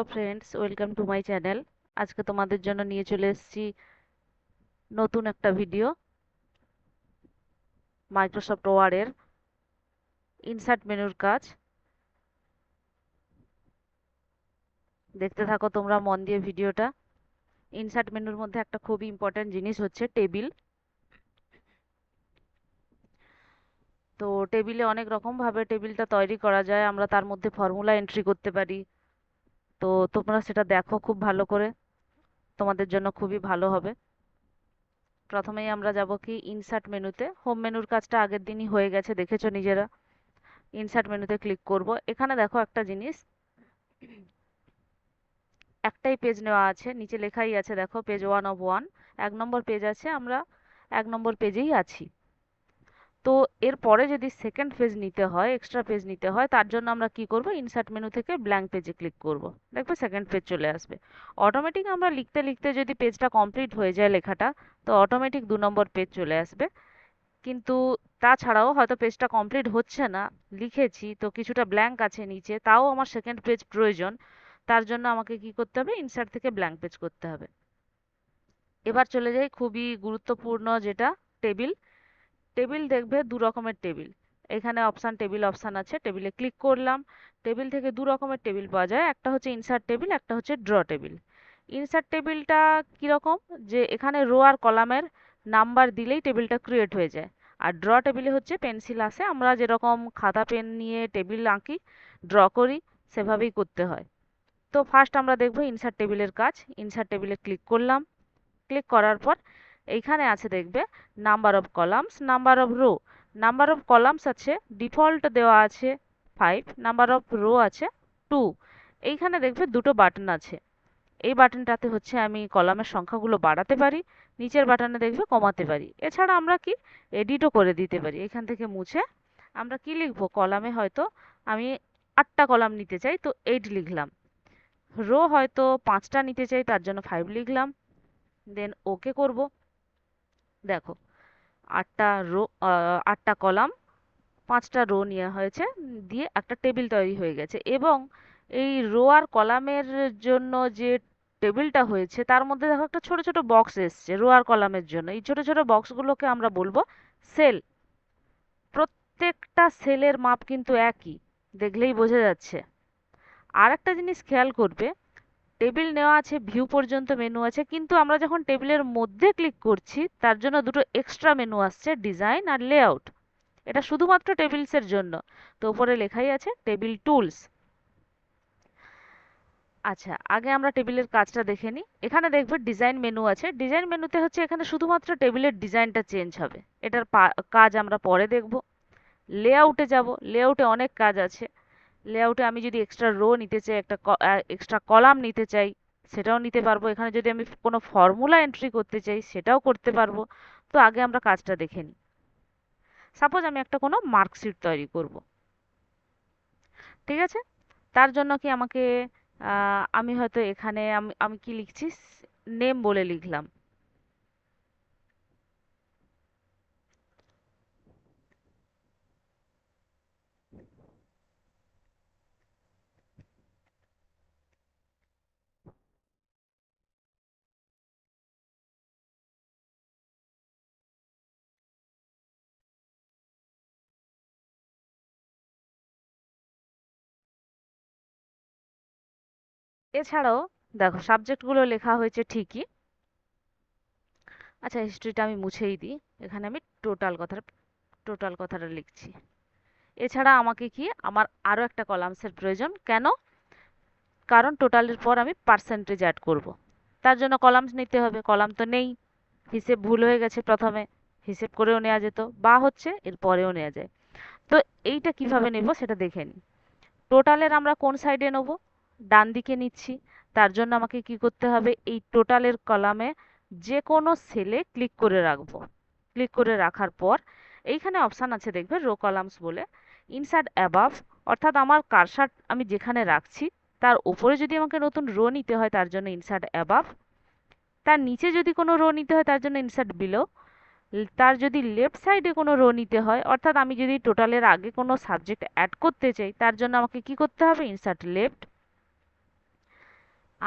Hello friends, welcome to my channel. আজকে তোমাদের জন্য নিয়ে চলে এসেছি নতুন একটা ভিডিও, মাইক্রোসফট ওয়ার্ডের ইনসার্ট মেনুর কাজ। দেখতে থাকো তোমরা মন দিয়ে ভিডিওটা। ইনসার্ট মেনুর মধ্যে একটা খুবই ইম্পর্ট্যান্ট জিনিস হচ্ছে টেবিল। তো টেবিলে অনেক রকম ভাবে টেবিলটা তৈরি করা যায়, আমরা তার মধ্যে ফর্মুলা এন্ট্রি করতে পারি। তো তোমরা সেটা দেখো খুব ভালো করে, তোমাদের জন্য খুবই ভালো হবে। প্রথমেই আমরা যাব কি ইনসার্ট মেনুতে। হোম মেনুর কাজটা আগের দিনই হয়ে গেছে, দেখেছো নিজেরা। ইনসার্ট মেনুতে ক্লিক করব। এখানে দেখো একটা জিনিস, একটাই পেজ নেওয়া আছে, নিচে লেখাই আছে দেখো পেজ 1 of 1। 1 নম্বর পেজ আছে, আমরা 1 নম্বর পেজেই আছি। তো এর পরে যদি সেকেন্ড পেজ নিতে হয়, এক্সট্রা পেজ নিতে হয়, তার জন্য আমরা কি করব, ইনসার্ট মেনু থেকে ব্ল্যাঙ্ক পেজে ক্লিক করব। দেখবে সেকেন্ড পেজ চলে আসবে। অটোমেটিক আমরা লিখতে লিখতে যদি পেজটা কমপ্লিট হয়ে যায় লেখাটা, তো অটোমেটিক 2 নম্বর পেজ চলে আসবে। কিন্তু তাছাড়াও হয়তো পেজটা কমপ্লিট হচ্ছে না, লিখেছি তো কিছুটা ব্ল্যাঙ্ক আছে নিচে, তাও আমার সেকেন্ড পেজ প্রয়োজন। তার জন্য আমাকে কি করতে হবে, ইনসার্ট থেকে ব্ল্যাঙ্ক পেজ করতে হবে। এবার চলে যাই খুবই গুরুত্বপূর্ণ যেটা, টেবিল। টেবিল দেখবে 2 রকমের টেবিল। এখানে অপশান, টেবিল অপশান আছে, টেবিলে ক্লিক করলাম। টেবিল থেকে 2 রকমের টেবিল পাওয়া যায়, একটা হচ্ছে ইনসার্ট টেবিল, একটা হচ্ছে ড্র টেবিল। ইনসার্ট টেবিলটা কিরকম, যে এখানে রো আর কলামের নাম্বার দিলেই টেবিলটা ক্রিয়েট হয়ে যায়। আর ড্র টেবিলে হচ্ছে পেন্সিল আছে, আমরা যেরকম খাতা পেন নিয়ে টেবিল আঁকি, ড্র করি, সেভাবেই করতে হয়। তো ফার্স্ট আমরা দেখবো ইনসার্ট টেবিলের কাজ। ইনসার্ট টেবিলে ক্লিক করলাম। ক্লিক করার পর এইখানে আছে দেখবে number of columns, number of rho. Number of columns আছে ডিফল্ট দেওয়া আছে 5, নাম্বার অফ রো আছে 2। এইখানে দেখবে দুটো বাটন আছে। এই বাটনটাতে হচ্ছে আমি কলামের সংখ্যাগুলো বাড়াতে পারি, নিচের বাটনে দেখবে কমাতে পারি। এছাড়া আমরা কি এডিটও করে দিতে পারি। এখান থেকে মুছে আমরা কি লিখবো, কলামে হয়তো আমি 8টা কলাম নিতে চাই, তো 8 লিখলাম। রো হয়তো 5টা নিতে চাই, তার জন্য 5 লিখলাম। দেন ওকে করব। দেখো 8টা রো, 8টা কলাম, 5টা রো নেওয়া হয়েছে, দিয়ে একটা টেবিল তৈরি হয়ে গেছে। এবং এই রো আর কলামের জন্য যে টেবিলটা হয়েছে, তার মধ্যে দেখো একটা ছোট ছোট বক্স এসছে রো আর কলামের জন্য। এই ছোট ছোট বক্সগুলোকে আমরা বলবো সেল। প্রত্যেকটা সেলের মাপ কিন্তু একই, দেখলেই বোঝা যাচ্ছে। আর একটা জিনিস খেয়াল করবে, টেবিল নেওয়া আছে, ভিউ পর্যন্ত মেনু আছে, কিন্তু আমরা যখন টেবিলের মধ্যে ক্লিক করছি তার জন্য দুটো এক্সট্রা মেনু আসছে, ডিজাইন আর লেআউট। এটা শুধুমাত্র টেবিলসের জন্য। তো উপরে লেখাই আছে টেবিল টুলস। আচ্ছা, আগে আমরা টেবিলের কাজটা দেখে নিই। এখানে দেখবে ডিজাইন মেনু আছে। ডিজাইন মেনুতে হচ্ছে এখানে শুধুমাত্র টেবিলের ডিজাইনটা চেঞ্জ হবে, এটার কাজ আমরা পরে দেখব। লেআউটে যাব। লেআউটে অনেক কাজ আছে। লেআউটে আমি যদি এক্সট্রা রো নিতে চাই, একটা এক্সট্রা কলাম নিতে চাই, সেটাও নিতে পারবো। এখানে যদি আমি কোনো ফর্মুলা এন্ট্রি করতে চাই, সেটাও করতে পারবো। তো আগে আমরা কাজটা দেখে নিই। সাপোজ আমি একটা কোনো মার্কশিট তৈরি করব, ঠিক আছে? তার জন্য কি আমাকে, আমি হয়তো এখানে আমি আমি কি লিখছি, নেম বলে লিখলাম। এছাড়াও দেখো সাবজেক্টগুলো লেখা হয়েছে ঠিকই। আচ্ছা, হিস্ট্রিটা আমি মুছেই দিই। এখানে আমি টোটাল কথাটা লিখছি। এছাড়া আমাকে কি, আমার আরো একটা কলামসের প্রয়োজন কেন, কারণ টোটালের পর আমি পার্সেন্টেজ অ্যাড করব। তার জন্য কলামস নিতে হবে, কলাম তো নেই। হিসেব ভুল হয়ে গেছে প্রথমে, হিসেব করেও নেওয়া যেত, বা হচ্ছে এর পরেও নেওয়া যায়। তো এইটা কিভাবে নেব সেটা দেখে নিই। টোটালের আমরা কোন সাইডে নেব, ডান দিকে নিচ্ছি। তার জন্য আমাকে কি করতে হবে, এই টোটালের কলামে যে কোনো সেলে ক্লিক করে রাখবো। ক্লিক করে রাখার পর এইখানে অপশান আছে দেখবে রো কলামস বলে, ইনসার্ট অ্যাবাভ, অর্থাৎ আমার কারসার আমি যেখানে রাখছি তার উপরে যদি আমাকে নতুন রো নিতে হয় তার জন্য ইনসার্ট অ্যাবাভ, তার নিচে যদি কোনো রো নিতে হয় তার জন্য ইনসার্ট বিলো, তার যদি লেফট সাইডে কোনো রো নিতে হয়, অর্থাৎ আমি যদি টোটালের আগে কোনো সাবজেক্ট অ্যাড করতে চাই, তার জন্য আমাকে কি করতে হবে, ইনসার্ট লেফট।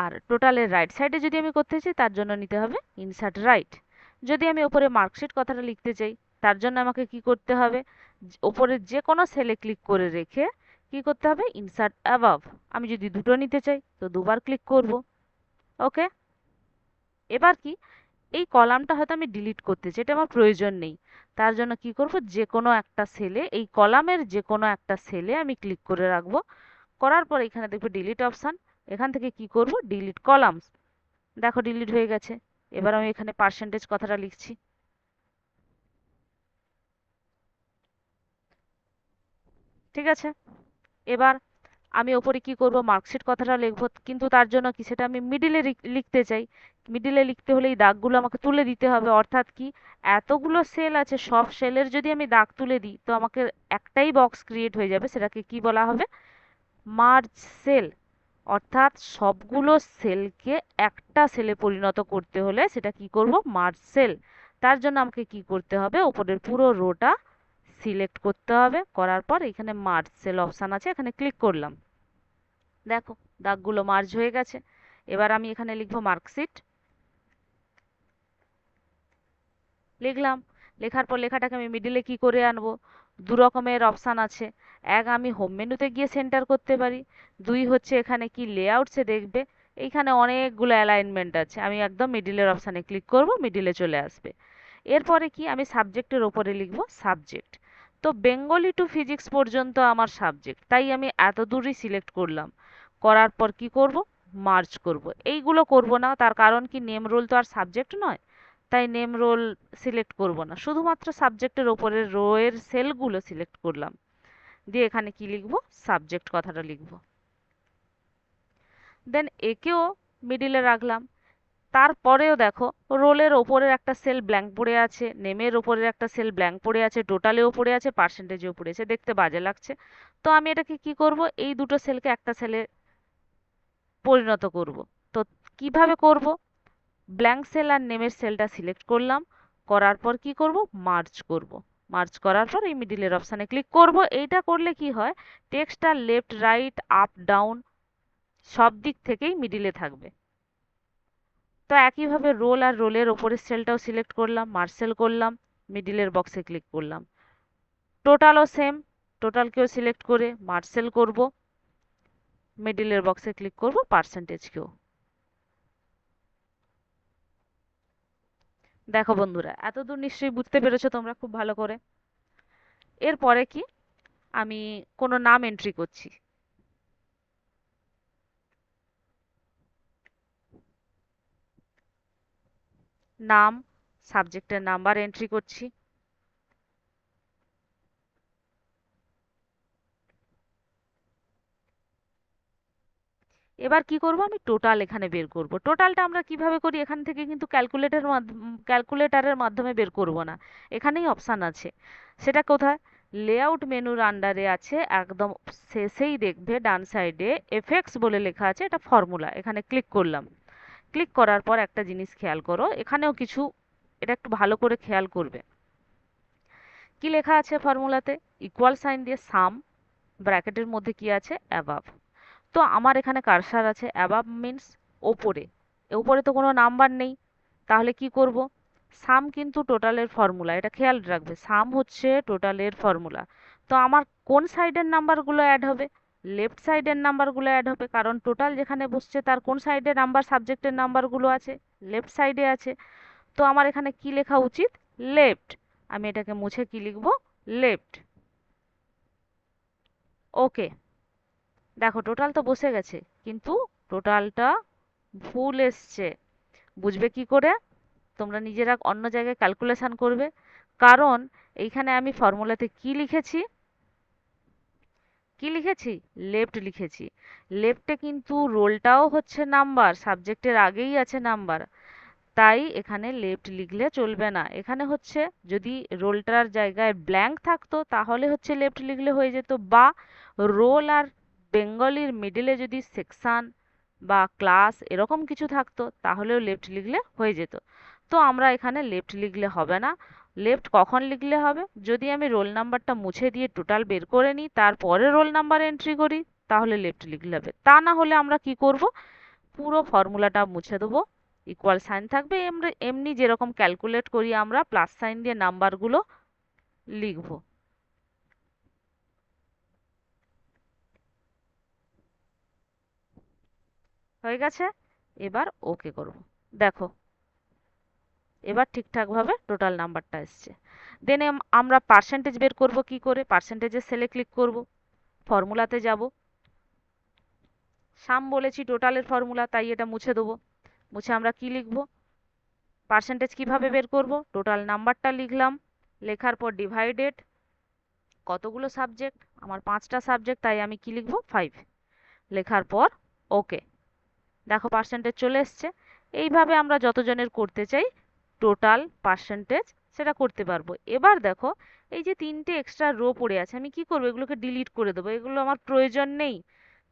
আর টোটালের রাইট সাইডে যদি আমি করতে চাই তার জন্য নিতে হবে ইনসার্ট রাইট। যদি আমি ওপরে মার্কশিট কথাটা লিখতে চাই তার জন্য আমাকে কি করতে হবে, ওপরের যে কোনো সেলে ক্লিক করে রেখে কি করতে হবে, ইনসার্ট অ্যাবাভ। আমি যদি দুটো নিতে চাই তো দুবার ক্লিক করব। ওকে, এবার কি, এই কলামটা হয়তো আমি ডিলিট করতে চাই, এটা আমার প্রয়োজন নেই। তার জন্য কি করব, যে কোনো একটা সেলে, এই কলামের যে কোনো একটা সেলে আমি ক্লিক করে রাখবো। করার পর এখানে দেখবে ডিলিট অপশান, এখান থেকে কি করব, ডিলিট কলামস। দেখো ডিলিট হয়ে গেছে। এবার আমি এখানে পার্সেন্টেজ কথাটা লিখছি। ঠিক আছে, এবার আমি ওপরে কি করব, মার্কশিট কথাটা লিখবো, কিন্তু তার জন্য কি, সেটা আমি মিডিলে লিখতে চাই। মিডিলে লিখতে হলে এই দাগগুলো আমাকে তুলে দিতে হবে, অর্থাৎ কি, এতগুলো সেল আছে, সব সেলের যদি আমি দাগ তুলে দিই তো আমাকে একটাই বক্স ক্রিয়েট হয়ে যাবে, সেটাকে কি বলা হবে, মার্জ সেল। অর্থাৎ সবগুলো সেলকে একটা সেলে পরিণত করতে হলে সেটা কি করব, মার্জ সেল। তার জন্য আমাকে কি করতে হবে, উপরের পুরো রোটা সিলেক্ট করতে হবে। করার পর এখানে মার্জ সেল অপশান আছে, এখানে ক্লিক করলাম। দেখো দাগগুলো মার্জ হয়ে গেছে। এবার আমি এখানে লিখবো মার্কশিট, লিখলাম। লেখার পর লেখাটাকে আমি মিডিলে কি করে আনবো, দু রকমের অপশান আছে। এক, আমি হোম মেনুতে গিয়ে সেন্টার করতে পারি। দুই হচ্ছে এখানে কি, লেআউটসে দেখবে এইখানে অনেকগুলো অ্যালাইনমেন্ট আছে, আমি একদম মিডিলের অপশানে ক্লিক করব, মিডিলে চলে আসবে। এরপরে কি, আমি সাবজেক্টের ওপরে লিখবো সাবজেক্ট। তো বেঙ্গলি টু ফিজিক্স পর্যন্ত আমার সাবজেক্ট, তাই আমি এত দূরই সিলেক্ট করলাম। করার পর কি করব, মার্জ করব। এইগুলো করব না, তার কারণ কি, নেম রোল তো আর সাবজেক্ট নয়, তাই নেম রোল সিলেক্ট করব না, শুধুমাত্র সাবজেক্টের ওপরের রো এর সেলগুলো সিলেক্ট করলাম। দিয়ে এখানে কি লিখব, সাবজেক্ট কথাটা লিখব। দেন একেও মিডিলে রাখলাম। তারপরেও দেখো রোলের ওপরের একটা সেল ব্ল্যাঙ্ক পড়ে আছে, নেমের ওপরের একটা সেল ব্ল্যাঙ্ক পড়ে আছে, টোটালেও পড়ে আছে, পার্সেন্টেজেও পড়ে আছে, দেখতে বাজে লাগছে। তো আমি এটাকে কি করব, এই দুটো সেলকে একটা সেলে পরিণত করব। তো কিভাবে করব, ব্ল্যাঙ্ক সেল আর নেমের সেলটা সিলেক্ট করলাম। করার পর কি করব, মার্জ করব। মার্জ করার পর এই মিডিলের অপশানে ক্লিক করব। এইটা করলে কি হয়, টেক্সটটা লেফট রাইট আপ ডাউন সব দিক থেকেই মিডিলে থাকবে। তো একইভাবে রোল আর রোলের ওপরের সেলটাও সিলেক্ট করলাম, মার্সেল করলাম, মিডিলের বক্সে ক্লিক করলাম। টোটালও সেম, টোটালকেও সিলেক্ট করে মার্সেল করব, মিডিলের বক্সে ক্লিক করব, পার্সেন্টেজকেও। দেখো বন্ধুরা, এতদূর নিশ্চয়ই বুঝতে পেরেছো তোমরা খুব ভালো করে। এরপরে কি, আমি কোনো নাম এন্ট্রি করছি। নাম, সাবজেক্টের নাম্বার এন্ট্রি করছি। এবার কি করব, আমি টোটাল এখানে বের করব। টোটালটা আমরা কিভাবে করি, এখান থেকে কিন্তু ক্যালকুলেটরের মাধ্যমে বের করব না, এখানেই অপশান আছে। সেটা কোথায়, লেআউট মেনুর আন্ডারে আছে, একদম শেষেই দেখবে ডান সাইডে এফএক্স বলে লেখা আছে, এটা ফর্মুলা, এখানে ক্লিক করলাম। ক্লিক করার পর একটা জিনিস খেয়াল করো, এখানেও কিছু, এটা একটু ভালো করে খেয়াল করবে। কি লেখা আছে ফর্মুলাতে, ইকুয়াল সাইন দিয়ে সাম, ব্র্যাকেটের মধ্যে কি আছে, অ্যাবাভ। তো আমার এখানে কার্সার আছে, অ্যাবাভ মিন্স ওপরে, ওপরে তো কোনো নাম্বার নেই, তাহলে কি করব, সাম কিন্তু টোটালের ফর্মুলা, এটা খেয়াল রাখবে, সাম হচ্ছে টোটালের ফর্মুলা। তো আমার কোন সাইডের নাম্বারগুলো অ্যাড হবে, লেফট সাইডের নাম্বারগুলো অ্যাড হবে, কারণ টোটাল যেখানে বসছে তার কোন সাইডে নাম্বার, সাবজেক্টের নাম্বারগুলো আছে, লেফট সাইডে আছে। তো আমার এখানে কি লেখা উচিত, লেফট। আমি এটাকে মুছে কি লিখবো, লেফট। ওকে, দেখো টোটাল তো বসে গেছে, কিন্তু টোটালটা ভুল এসছে। বুঝবে কি করে, তোমরা নিজেরা অন্য জায়গায় ক্যালকুলেশন করবে। কারণ এইখানে আমি ফর্মুলাতে কি লিখেছি, কি লিখেছি, লেফট লিখেছি। লেফটে কিন্তু রোলটাও হচ্ছে নাম্বার, সাবজেক্টের আগেই আছে নাম্বার, তাই এখানে লেফট লিখলে চলবে না। এখানে হচ্ছে, যদি রোলটার জায়গায় ব্ল্যাঙ্ক থাকতো তাহলে হচ্ছে লেফট লিখলে হয়ে যেত, বা রোল আর বেঙ্গলির মিডিলে যদি সেকশন বা ক্লাস এরকম কিছু থাকতো তাহলেও লেফট লিখলে হয়ে যেত। তো আমরা এখানে লেফট লিখলে হবে না। লেফট কখন লিখলে হবে, যদি আমি রোল নাম্বারটা মুছে দিয়ে টোটাল বের করে নিই, তারপরে রোল নাম্বার এন্ট্রি করি, তাহলে লেফট লিখলে হবে। তা না হলে আমরা কি করব, পুরো ফর্মুলাটা মুছে দেবো, ইকুয়াল সাইন থাকবে, এমনি যেরকম ক্যালকুলেট করি আমরা প্লাস সাইন দিয়ে নাম্বারগুলো লিখবো। হয়ে গেছে, এবার ওকে করব। দেখো এবার ঠিকঠাকভাবে টোটাল নাম্বারটা এসছে। দেন আমরা পার্সেন্টেজ বের করব কি করে? পার্সেন্টেজের সেলে ক্লিক করব, ফর্মুলাতে যাব, সাম বলেছি টোটালের ফর্মুলা, তাই এটা মুছে দেবো। মুছে আমরা কি লিখব? পার্সেন্টেজ কিভাবে বের করব? টোটাল নাম্বারটা লিখলাম, লেখার পর ডিভাইডেড কতগুলো সাবজেক্ট, আমার 5টা সাবজেক্ট, তাই আমি কি লিখব? 5। লেখার পর ওকে, দেখো পার্সেন্টেজ চলে এসছে। এইভাবে আমরা যতজনের করতে চাই টোটাল পার্সেন্টেজ সেটা করতে পারবো। এবার দেখো এই যে 3টে এক্সট্রা রো পড়ে আছে, আমি কি করবো? এগুলোকে ডিলিট করে দেবো, এগুলো আমার প্রয়োজন নেই।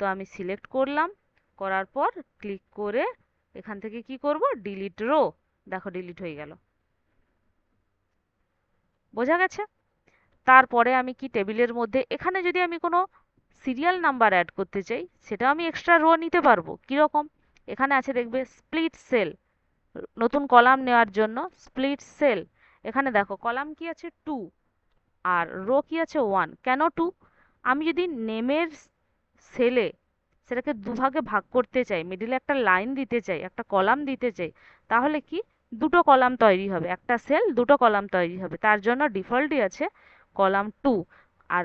তো আমি সিলেক্ট করলাম, করার পর ক্লিক করে এখান থেকে কি করব? Delete rho. দেখো ডিলিট হয়ে গেল। বোঝা গেছে? তারপরে আমি কি টেবিলের মধ্যে এখানে যদি আমি কোনো সিরিয়াল নাম্বার অ্যাড করতে চাই সেটা আমি এক্সট্রা রো নিতে পারবো। কিরকম? এখানে আছে দেখবে স্প্লিট সেল, নতুন কলাম নেওয়ার জন্য স্প্লিট সেল। এখানে দেখো কলাম কি আছে? 2, আর রো কি আছে? 1। কেন 2? আমি যদি নেমের সেলে সেটাকে দুভাগে ভাগ করতে চাই, মিডিলে একটা লাইন দিতে চাই, একটা কলাম দিতে চাই, তাহলে কি দুটো কলাম তৈরি হবে, একটা সেল দুটো কলাম তৈরি হবে। তার জন্য ডিফল্টই আছে কলাম 2। আর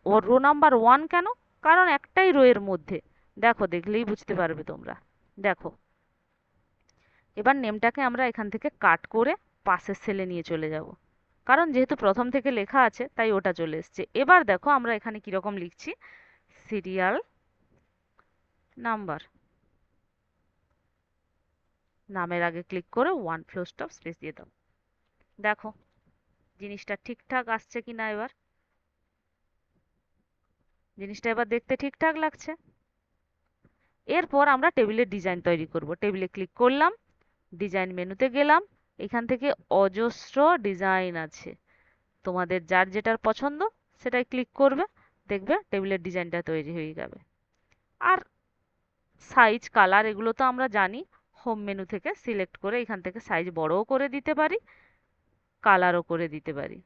ওর রো নাম্বার 1 কেন? কারণ একটাই রো এর মধ্যে। দেখো দেখলেই বুঝতে পারবে তোমরা। দেখো এবার নেমটাকে আমরা এখান থেকে কাট করে পাশের সেলে নিয়ে চলে যাব, কারণ যেহেতু প্রথম থেকে লেখা আছে তাই ওটা চলে এসছে। এবার দেখো আমরা এখানে কিরকম লিখছি, সিরিয়াল নাম্বার, নামের আগে ক্লিক করে 1 ফুল স্টপ স্পেস দিয়ে দাও। দেখো জিনিসটা ঠিকঠাক আসছে কিনা এবার, জিনিসটা এবার দেখতে ঠিকঠাক লাগছে। এরপর আমরা টেবিলের ডিজাইন তৈরি করব। টেবিলে ক্লিক করলাম, ডিজাইন মেনুতে গেলাম, এখান থেকে অজস্র ডিজাইন আছে, তোমাদের যার যেটার পছন্দ সেটাই ক্লিক করবে, দেখবে টেবিলের ডিজাইনটা তৈরি হয়ে যাবে। আর সাইজ কালার এগুলো তো আমরা জানি, হোম মেনু থেকে সিলেক্ট করে এখান থেকে সাইজ বড়ও করে দিতে পারি, কালারও করে দিতে পারি।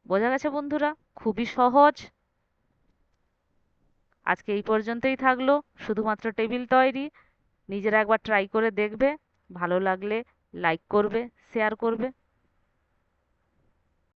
বোঝা গেছে বন্ধুরা? খুবই সহজ। আজকে এই পর্যন্তই থাকলো, শুধুমাত্র টেবিল তৈরি। নিজেরা একবার ট্রাই করে দেখবে, ভালো লাগলে লাইক করবে, শেয়ার করবে।